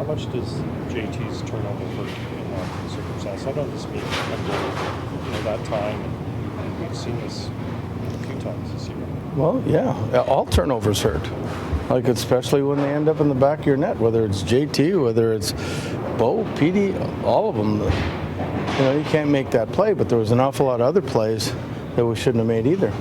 How much does JT's turnover hurt in that circumstance? I don't just mean that time, and we've seen this a few times this year. Well, yeah, all turnovers hurt. Like, especially when they end up in the back of your net, whether it's JT, whether it's Bo, PD, all of them. You can't make that play, but there was an awful lot of other plays that we shouldn't have made either.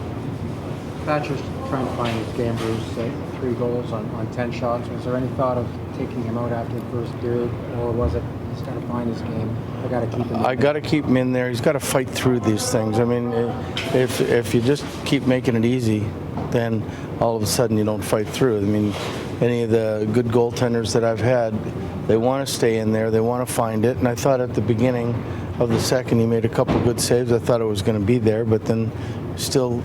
Thatcher's trying to find his game, Bruce. 3 goals on 10 shots. Was there any thought of taking him out after the first period, or was it he's got to find his game? I got to keep him. I got to keep him in there. He's got to fight through these things. I mean, if you just keep making it easy, then all of a sudden you don't fight through. I mean, any of the good goaltenders that I've had, they want to stay in there. They want to find it. And I thought at the beginning of the second he made a couple good saves. I thought it was going to be there, but then still,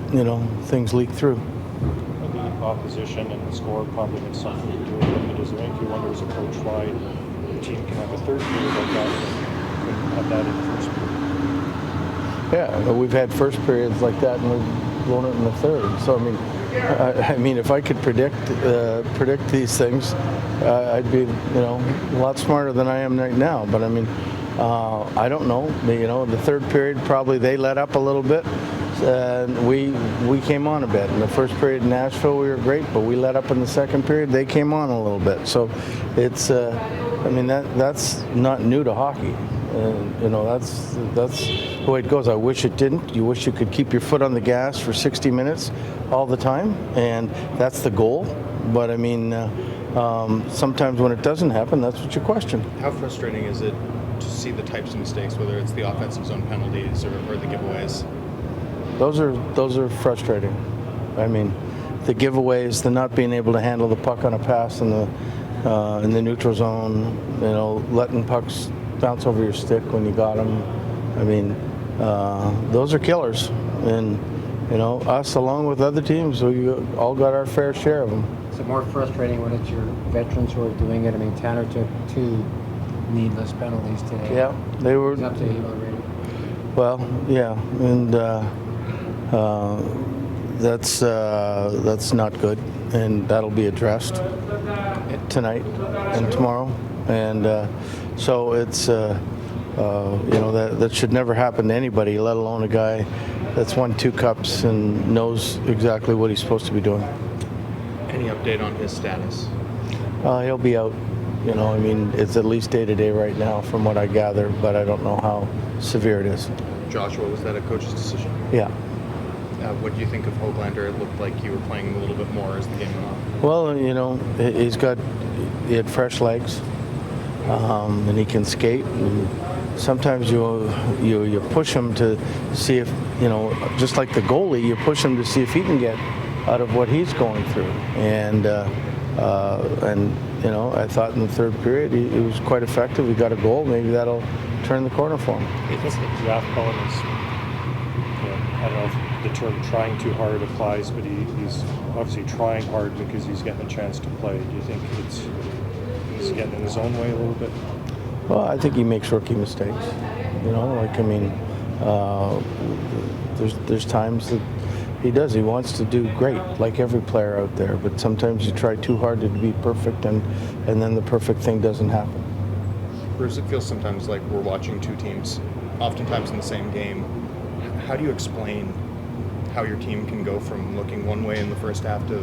things leak through. The opposition and the score probably has something to do with it. But does it make you wonder as a coach why the team can have a third period like that and couldn't have that in the first period? Yeah, but we've had first periods like that and we've blown it in the third. So I mean, if I could predict these things, I'd be a lot smarter than I am right now. But I mean, I don't know. The third period probably they let up a little bit. And we came on a bit. In the first period in Nashville, we were great, but we let up in the second period. They came on a little bit. So it's, that's not new to hockey. That's the way it goes. I wish it didn't. You wish you could keep your foot on the gas for 60 minutes all the time, and that's the goal. But I mean, sometimes when it doesn't happen, that's what you question. How frustrating is it to see the types of mistakes, whether it's the offensive zone penalties or the giveaways? Those are frustrating. I mean, the giveaways, the not being able to handle the puck on a pass in the neutral zone, letting pucks bounce over your stick when you got them. I mean, those are killers. And, us along with other teams, we all got our fair share of them. Is it more frustrating when it's your veterans who are doing it? I mean, Tanner took 2 needless penalties today. Yeah, they were. He's up to you already. Well, yeah, and that's not good, and that'll be addressed tonight and tomorrow, and so it's that should never happen to anybody, let alone a guy that's won 2 cups and knows exactly what he's supposed to be doing. Any update on his status? He'll be out. It's at least day-to-day right now from what I gather, but I don't know how severe it is. Joshua, was that a coach's decision? Yeah. What do you think of Höglander? It looked like you were playing a little bit more as the game went on. Well, he had fresh legs, and he can skate. And sometimes you push him to see if, just like the goalie, you push him to see if he can get out of what he's going through. And I thought in the third period he was quite effective. He got a goal. Maybe that'll turn the corner for him. I think Zach Cullen is, I don't know if the term trying too hard applies, but he's obviously trying hard because he's getting a chance to play. Do you think he's getting in his own way a little bit? Well, I think he makes rookie mistakes. There's times that he does. He wants to do great, like every player out there. But sometimes you try too hard to be perfect, and then the perfect thing doesn't happen. Bruce, it feels sometimes like we're watching 2 teams, oftentimes in the same game. How do you explain how your team can go from looking one way in the first half to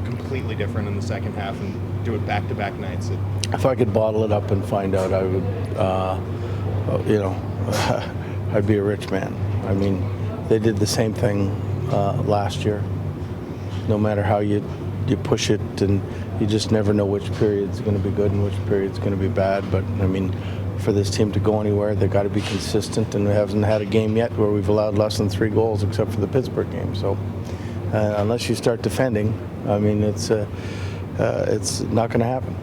completely different in the second half and do it back-to-back nights? If I could bottle it up and find out, I would, I'd be a rich man. I mean, they did the same thing last year. No matter how you push it, and you just never know which period's going to be good and which period's going to be bad. But I mean, for this team to go anywhere, they've got to be consistent, and we haven't had a game yet where we've allowed less than 3 goals except for the Pittsburgh game. So unless you start defending, I mean, it's not going to happen.